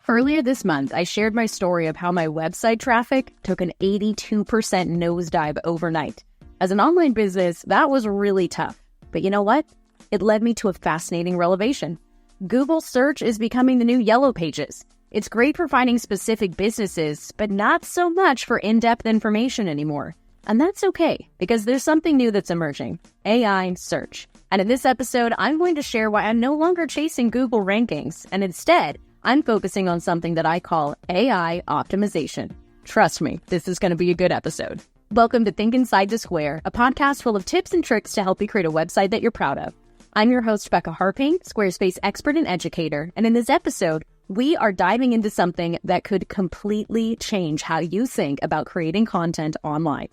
Earlier this month, I shared my story of how my website traffic took an 82% nosedive overnight. As an online business, that was really tough. But you know what? It led me to a fascinating revelation. Google search is becoming the new Yellow Pages. It's great for finding specific businesses, but not so much for in-depth information anymore. And that's okay, because there's something new that's emerging: AI search. And in this episode, I'm going to share why I'm no longer chasing Google rankings, and instead, I'm focusing on something that I call AI optimization. Trust me, this is going to be a good episode. Welcome to Think Inside the Square, a podcast full of tips and tricks to help you create a website that you're proud of. I'm your host, Becca Harping, Squarespace expert and educator, and in this episode, we are diving into something that could completely change how you think about creating content online.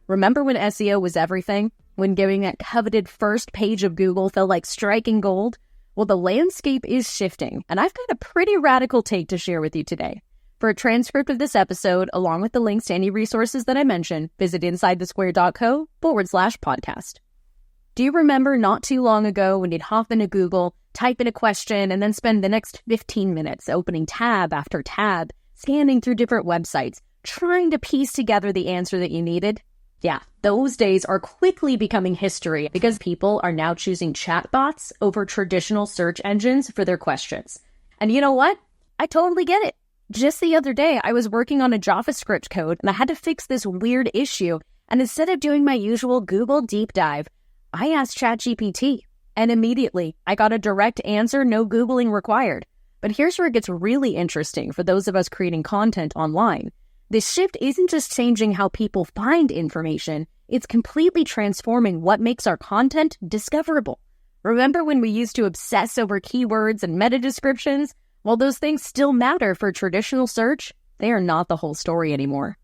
Remember when SEO was everything? When getting that coveted first page of Google felt like striking gold? Well, the landscape is shifting, and I've got a pretty radical take to share with you today. For a transcript of this episode, along with the links to any resources that I mentioned, visit InsideTheSquare.co/podcast. Do you remember not too long ago when you'd hop into Google, type in a question, and then spend the next 15 minutes opening tab after tab, scanning through different websites, trying to piece together the answer that you needed? Yeah, those days are quickly becoming history because people are now choosing chatbots over traditional search engines for their questions. And you know what? I totally get it. Just the other day, I was working on a JavaScript code and I had to fix this weird issue. And instead of doing my usual Google deep dive, I asked ChatGPT. And immediately, I got a direct answer, no Googling required. But here's where it gets really interesting for those of us creating content online. This shift isn't just changing how people find information, it's completely transforming what makes our content discoverable. Remember when we used to obsess over keywords and meta descriptions? While those things still matter for traditional search, they are not the whole story anymore.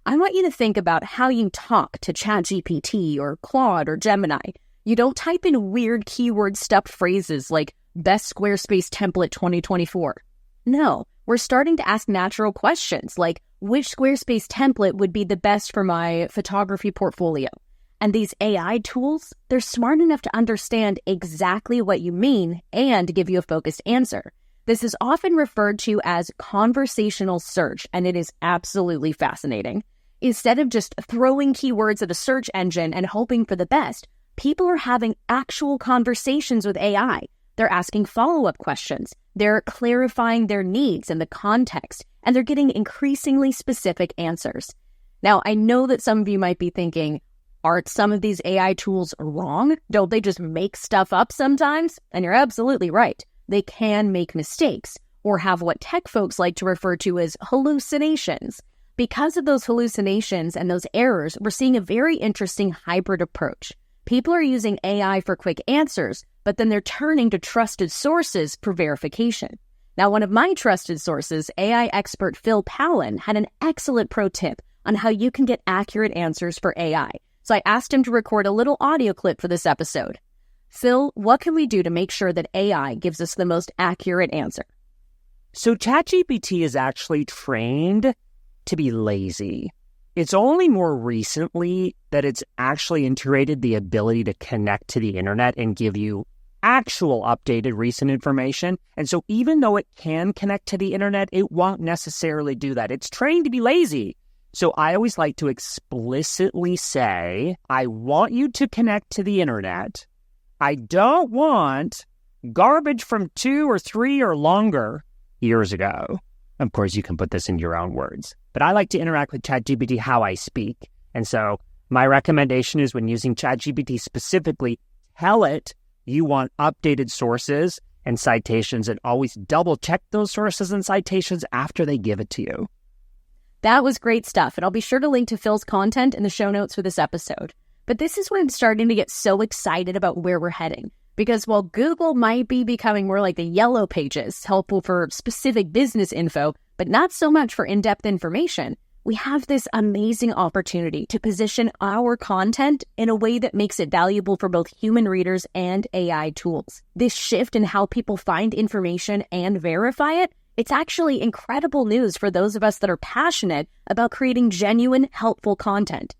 I want you to think about how you talk to ChatGPT or Claude or Gemini. You don't type in weird keyword-stuffed phrases like best Squarespace template 2024. No, we're starting to ask natural questions like, which Squarespace template would be the best for my photography portfolio? And these AI tools, they're smart enough to understand exactly what you mean and give you a focused answer. This is often referred to as conversational search, and it is absolutely fascinating. Instead of just throwing keywords at a search engine and hoping for the best, people are having actual conversations with AI. They're asking follow-up questions. They're clarifying their needs and the context, and they're getting increasingly specific answers. Now, I know that some of you might be thinking, aren't some of these AI tools wrong? Don't they just make stuff up sometimes? And you're absolutely right. They can make mistakes or have what tech folks like to refer to as hallucinations. Because of those hallucinations and those errors, we're seeing a very interesting hybrid approach. People are using AI for quick answers, but then they're turning to trusted sources for verification. Now, one of my trusted sources, AI expert Phil Pallen, had an excellent pro tip on how you can get accurate answers for AI. So I asked him to record a little audio clip for this episode. Phil, what can we do to make sure that AI gives us the most accurate answer? So ChatGPT is actually trained to be lazy. It's only more recently that it's actually integrated the ability to connect to the internet and give you actual updated recent information. And so even though it can connect to the internet, it won't necessarily do that. It's trained to be lazy. So I always like to explicitly say, I want you to connect to the internet. I don't want garbage from 2 or 3 or longer years ago. Of course, you can put this in your own words. But I like to interact with ChatGPT how I speak. And so my recommendation is when using ChatGPT specifically, tell it you want updated sources and citations, and always double check those sources and citations after they give it to you. That was great stuff, and I'll be sure to link to Phil's content in the show notes for this episode. But this is when I'm starting to get so excited about where we're heading. Because while Google might be becoming more like the Yellow Pages, helpful for specific business info, but not so much for in-depth information, we have this amazing opportunity to position our content in a way that makes it valuable for both human readers and AI tools. This shift in how people find information and verify it, it's actually incredible news for those of us that are passionate about creating genuine, helpful content.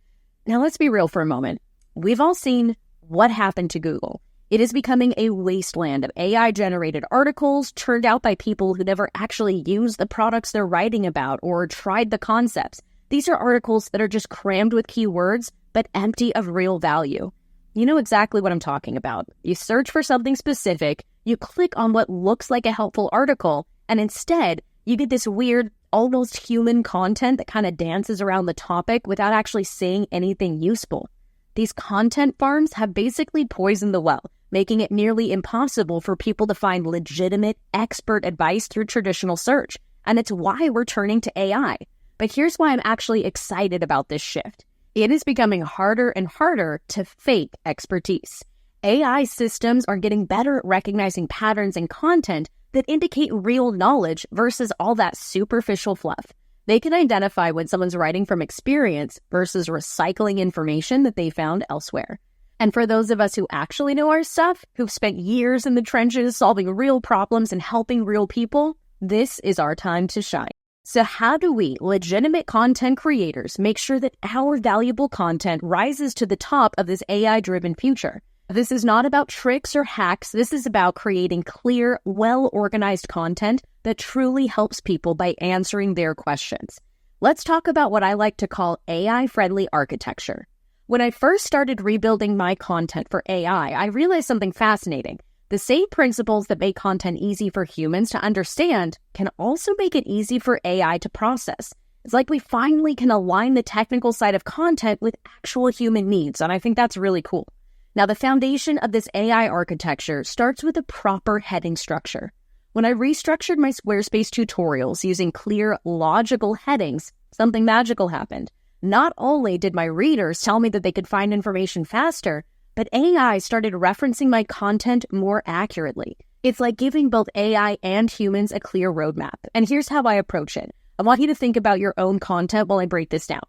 Now let's be real for a moment. We've all seen what happened to Google. It is becoming a wasteland of AI-generated articles churned out by people who never actually use the products they're writing about or tried the concepts. These are articles that are just crammed with keywords, but empty of real value. You know exactly what I'm talking about. You search for something specific, you click on what looks like a helpful article, and instead, you get this weird, almost human content that kind of dances around the topic without actually saying anything useful. These content farms have basically poisoned the well, making it nearly impossible for people to find legitimate, expert advice through traditional search. And it's why we're turning to AI. But here's why I'm actually excited about this shift. It is becoming harder and harder to fake expertise. AI systems are getting better at recognizing patterns in content that indicate real knowledge versus all that superficial fluff. They can identify when someone's writing from experience versus recycling information that they found elsewhere. And for those of us who actually know our stuff, who've spent years in the trenches solving real problems and helping real people, this is our time to shine. So how do we, legitimate content creators, make sure that our valuable content rises to the top of this AI-driven future? This is not about tricks or hacks. This is about creating clear, well-organized content that truly helps people by answering their questions. Let's talk about what I like to call AI-friendly architecture. When I first started rebuilding my content for AI, I realized something fascinating. The same principles that make content easy for humans to understand can also make it easy for AI to process. It's like we finally can align the technical side of content with actual human needs, and I think that's really cool. Now, the foundation of this AI architecture starts with a proper heading structure. When I restructured my Squarespace tutorials using clear, logical headings, something magical happened. Not only did my readers tell me that they could find information faster, but AI started referencing my content more accurately. It's like giving both AI and humans a clear roadmap. And here's how I approach it. I want you to think about your own content while I break this down.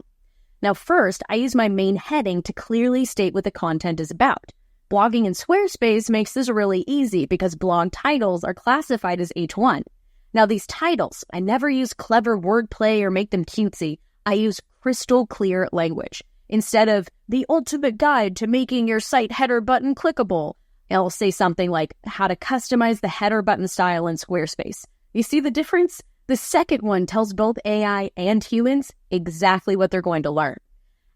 Now, first, I use my main heading to clearly state what the content is about. Blogging in Squarespace makes this really easy because blog titles are classified as H1. Now, these titles, I never use clever wordplay or make them cutesy. I use crystal clear language. Instead of the ultimate guide to making your site header button clickable, I'll say something like how to customize the header button style in Squarespace. You see the difference? The second one tells both AI and humans exactly what they're going to learn.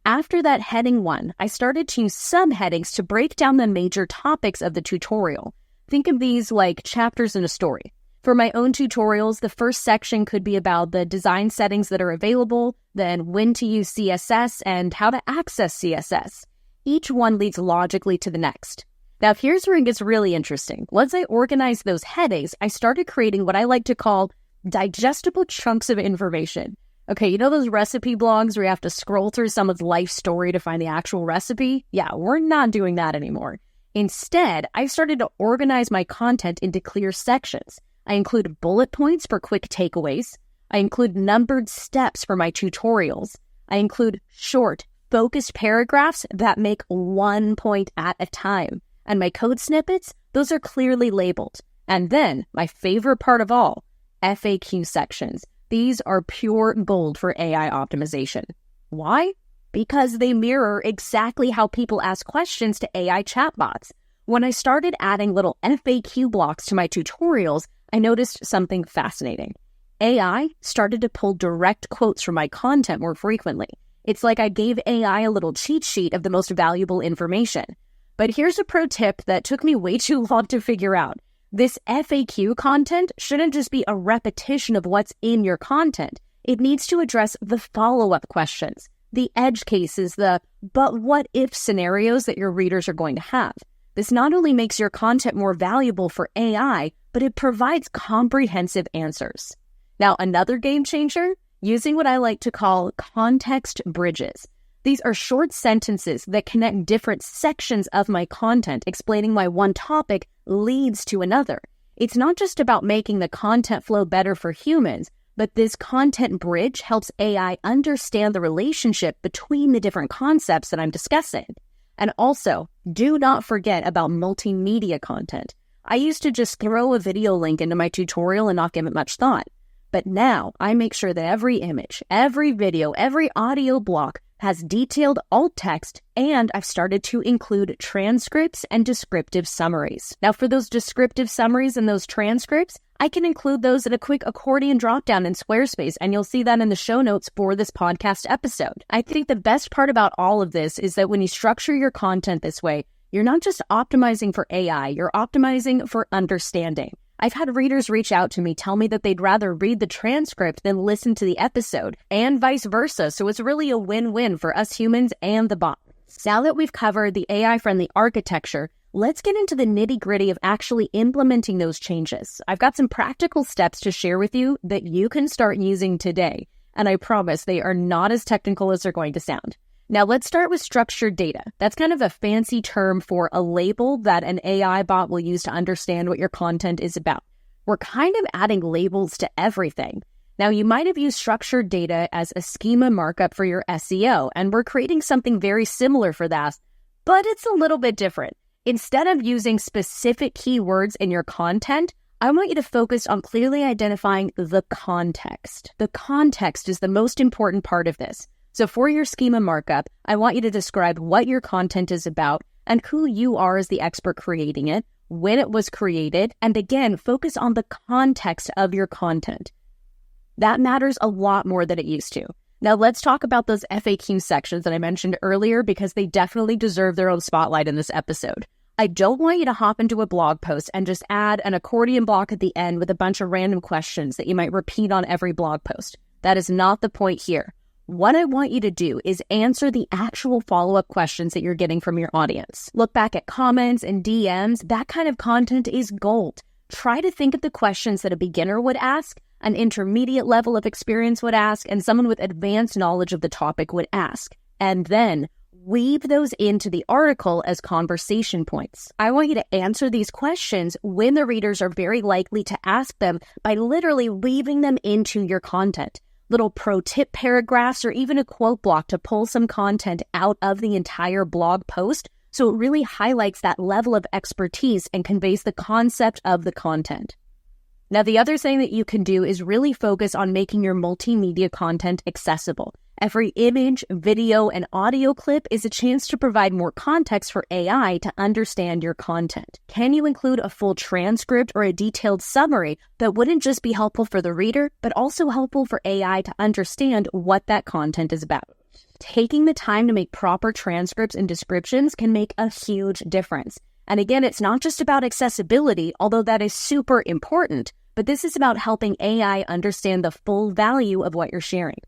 After that heading one, I started to use subheadings to break down the major topics of the tutorial. Think of these like chapters in a story. For my own tutorials, the first section could be about the design settings that are available, then when to use CSS and how to access CSS. Each one leads logically to the next. Now, here's where it gets really interesting. Once I organized those headings, I started creating what I like to call digestible chunks of information. Okay, you know those recipe blogs where you have to scroll through someone's life story to find the actual recipe? Yeah, we're not doing that anymore. Instead, I started to organize my content into clear sections. I include bullet points for quick takeaways. I include numbered steps for my tutorials. I include short, focused paragraphs that make one point at a time. And my code snippets, those are clearly labeled. And then, my favorite part of all, FAQ sections. These are pure gold for AI optimization. Why? Because they mirror exactly how people ask questions to AI chatbots. When I started adding little FAQ blocks to my tutorials, I noticed something fascinating. AI started to pull direct quotes from my content more frequently. It's like I gave AI a little cheat sheet of the most valuable information. But here's a pro tip that took me way too long to figure out. This FAQ content shouldn't just be a repetition of what's in your content. It needs to address the follow-up questions, the edge cases, the but what if scenarios that your readers are going to have. This not only makes your content more valuable for AI, but it provides comprehensive answers. Now, another game changer, using what I like to call context bridges. These are short sentences that connect different sections of my content, explaining why one topic leads to another. It's not just about making the content flow better for humans, but this content bridge helps AI understand the relationship between the different concepts that I'm discussing. And also, do not forget about multimedia content. I used to just throw a video link into my tutorial and not give it much thought. But now I make sure that every image, every video, every audio block has detailed alt text, and I've started to include transcripts and descriptive summaries. Now, for those descriptive summaries and those transcripts, I can include those in a quick accordion dropdown in Squarespace, and you'll see that in the show notes for this podcast episode. I think the best part about all of this is that when you structure your content this way, you're not just optimizing for AI, you're optimizing for understanding. I've had readers reach out to me, tell me that they'd rather read the transcript than listen to the episode, and vice versa. So it's really a win-win for us humans and the bot. Now that we've covered the AI-friendly architecture, let's get into the nitty-gritty of actually implementing those changes. I've got some practical steps to share with you that you can start using today, and I promise they are not as technical as they're going to sound. Now, let's start with structured data. That's kind of a fancy term for a label that an AI bot will use to understand what your content is about. We're kind of adding labels to everything. Now, you might have used structured data as a schema markup for your SEO, and we're creating something very similar for that, but it's a little bit different. Instead of using specific keywords in your content, I want you to focus on clearly identifying the context. The context is the most important part of this. So for your schema markup, I want you to describe what your content is about and who you are as the expert creating it, when it was created, and again, focus on the context of your content. That matters a lot more than it used to. Now let's talk about those FAQ sections that I mentioned earlier because they definitely deserve their own spotlight in this episode. I don't want you to hop into a blog post and just add an accordion block at the end with a bunch of random questions that you might repeat on every blog post. That is not the point here. What I want you to do is answer the actual follow-up questions that you're getting from your audience. Look back at comments and DMs. That kind of content is gold. Try to think of the questions that a beginner would ask, an intermediate level of experience would ask, and someone with advanced knowledge of the topic would ask. And then weave those into the article as conversation points. I want you to answer these questions when the readers are very likely to ask them by literally weaving them into your content. Little pro tip paragraphs or even a quote block to pull some content out of the entire blog post so it really highlights that level of expertise and conveys the concept of the content. Now, the other thing that you can do is really focus on making your multimedia content accessible. Every image, video, and audio clip is a chance to provide more context for AI to understand your content. Can you include a full transcript or a detailed summary that wouldn't just be helpful for the reader, but also helpful for AI to understand what that content is about? Taking the time to make proper transcripts and descriptions can make a huge difference. And again, it's not just about accessibility, although that is super important, but this is about helping AI understand the full value of what you're sharing.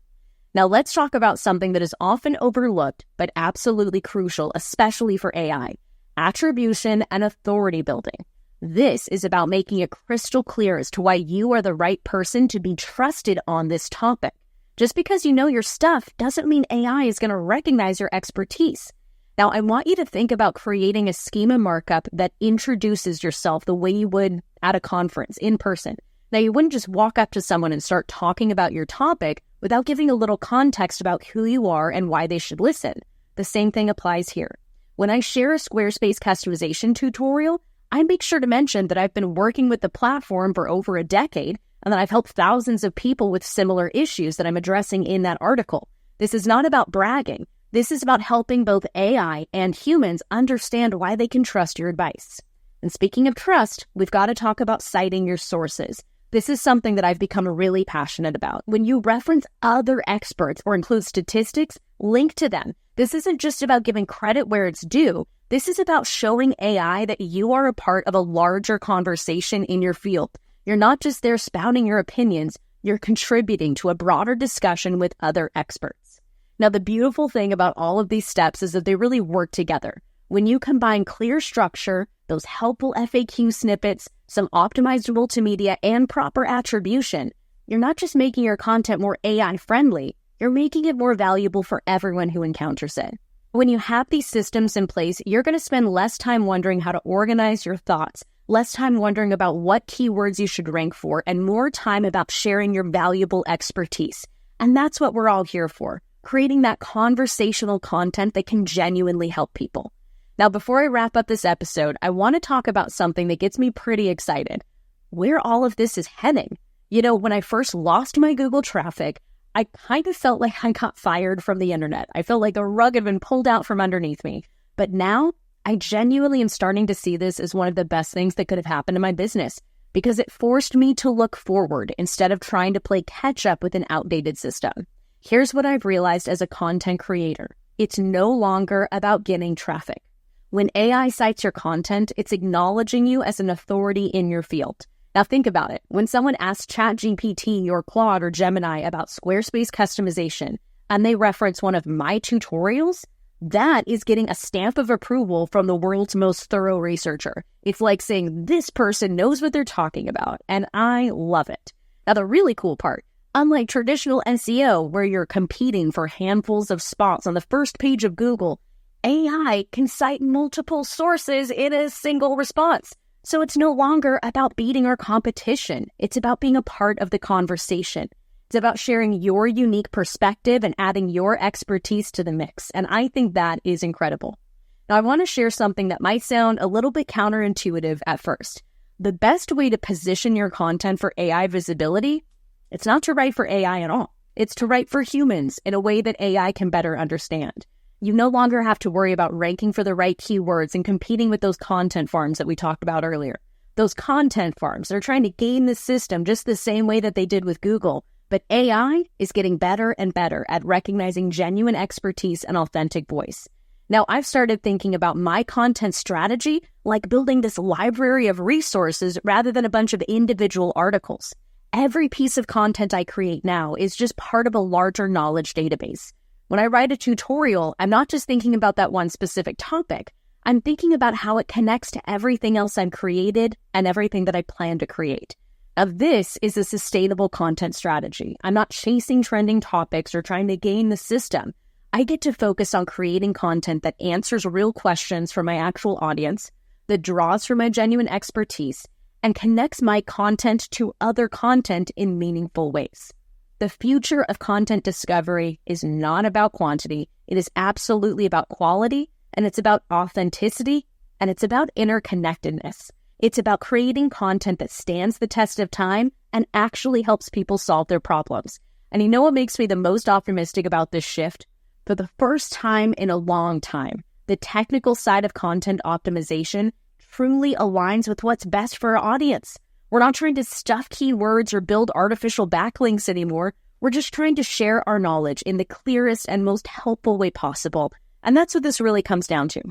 Now let's talk about something that is often overlooked, but absolutely crucial, especially for AI: attribution and authority building. This is about making it crystal clear as to why you are the right person to be trusted on this topic. Just because you know your stuff doesn't mean AI is going to recognize your expertise. Now, I want you to think about creating a schema markup that introduces yourself the way you would at a conference in person. Now, you wouldn't just walk up to someone and start talking about your topic without giving a little context about who you are and why they should listen. The same thing applies here. When I share a Squarespace customization tutorial, I make sure to mention that I've been working with the platform for over a decade and that I've helped thousands of people with similar issues that I'm addressing in that article. This is not about bragging. This is about helping both AI and humans understand why they can trust your advice. And speaking of trust, we've got to talk about citing your sources. This is something that I've become really passionate about. When you reference other experts or include statistics, link to them. This isn't just about giving credit where it's due. This is about showing AI that you are a part of a larger conversation in your field. You're not just there spouting your opinions, you're contributing to a broader discussion with other experts. Now, the beautiful thing about all of these steps is that they really work together. When you combine clear structure, those helpful FAQ snippets, some optimized multimedia, and proper attribution, you're not just making your content more AI-friendly, you're making it more valuable for everyone who encounters it. When you have these systems in place, you're going to spend less time wondering how to organize your thoughts, less time wondering about what keywords you should rank for, and more time about sharing your valuable expertise. And that's what we're all here for, creating that conversational content that can genuinely help people. Now, before I wrap up this episode, I want to talk about something that gets me pretty excited: where all of this is heading. You know, when I first lost my Google traffic, I kind of felt like I got fired from the internet. I felt like the rug had been pulled out from underneath me. But now I genuinely am starting to see this as one of the best things that could have happened to my business because it forced me to look forward instead of trying to play catch up with an outdated system. Here's what I've realized as a content creator. It's no longer about getting traffic. When AI cites your content, it's acknowledging you as an authority in your field. Now think about it. When someone asks ChatGPT or Claude or Gemini about Squarespace customization and they reference one of my tutorials, that is getting a stamp of approval from the world's most thorough researcher. It's like saying this person knows what they're talking about, and I love it. Now the really cool part, unlike traditional SEO where you're competing for handfuls of spots on the first page of Google, AI can cite multiple sources in a single response. So it's no longer about beating our competition. It's about being a part of the conversation. It's about sharing your unique perspective and adding your expertise to the mix. And I think that is incredible. Now, I want to share something that might sound a little bit counterintuitive at first. The best way to position your content for AI visibility, it's not to write for AI at all. It's to write for humans in a way that AI can better understand. You no longer have to worry about ranking for the right keywords and competing with those content farms that we talked about earlier. Those content farms, they're trying to game the system just the same way that they did with Google. But AI is getting better and better at recognizing genuine expertise and authentic voice. Now, I've started thinking about my content strategy like building this library of resources rather than a bunch of individual articles. Every piece of content I create now is just part of a larger knowledge database. When I write a tutorial, I'm not just thinking about that one specific topic. I'm thinking about how it connects to everything else I've created and everything that I plan to create. Now, this is a sustainable content strategy. I'm not chasing trending topics or trying to game the system. I get to focus on creating content that answers real questions for my actual audience, that draws from my genuine expertise, and connects my content to other content in meaningful ways. The future of content discovery is not about quantity. It is absolutely about quality, and it's about authenticity, and it's about interconnectedness. It's about creating content that stands the test of time and actually helps people solve their problems. And you know what makes me the most optimistic about this shift? For the first time in a long time, the technical side of content optimization truly aligns with what's best for our audience. We're not trying to stuff keywords or build artificial backlinks anymore. We're just trying to share our knowledge in the clearest and most helpful way possible. And that's what this really comes down to.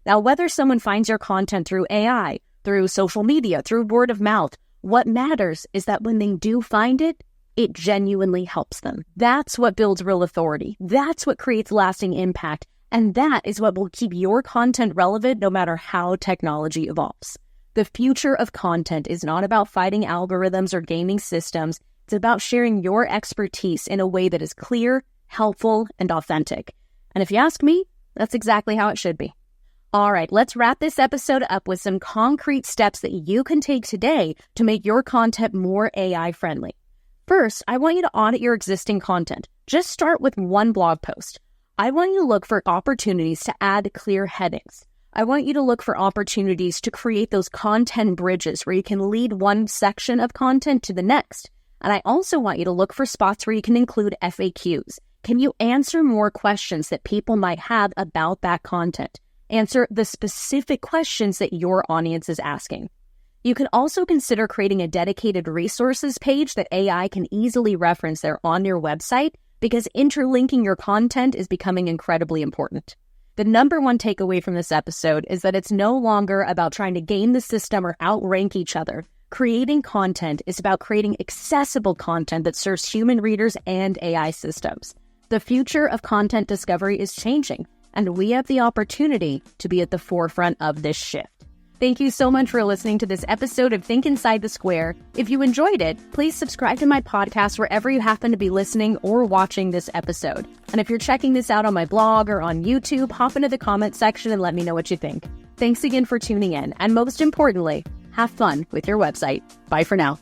Now, whether someone finds your content through AI, through social media, through word of mouth, what matters is that when they do find it, it genuinely helps them. That's what builds real authority. That's what creates lasting impact. And that is what will keep your content relevant no matter how technology evolves. The future of content is not about fighting algorithms or gaming systems. It's about sharing your expertise in a way that is clear, helpful, and authentic. And if you ask me, that's exactly how it should be. All right, let's wrap this episode up with some concrete steps that you can take today to make your content more AI-friendly. First, I want you to audit your existing content. Just start with one blog post. I want you to look for opportunities to add clear headings. I want you to look for opportunities to create those content bridges where you can lead one section of content to the next. And I also want you to look for spots where you can include FAQs. Can you answer more questions that people might have about that content? Answer the specific questions that your audience is asking. You can also consider creating a dedicated resources page that AI can easily reference there on your website because interlinking your content is becoming incredibly important. The number one takeaway from this episode is that it's no longer about trying to game the system or outrank each other. Creating content is about creating accessible content that serves human readers and AI systems. The future of content discovery is changing, and we have the opportunity to be at the forefront of this shift. Thank you so much for listening to this episode of Think Inside the Square. If you enjoyed it, please subscribe to my podcast wherever you happen to be listening or watching this episode. And if you're checking this out on my blog or on YouTube, hop into the comment section and let me know what you think. Thanks again for tuning in, and most importantly, have fun with your website. Bye for now.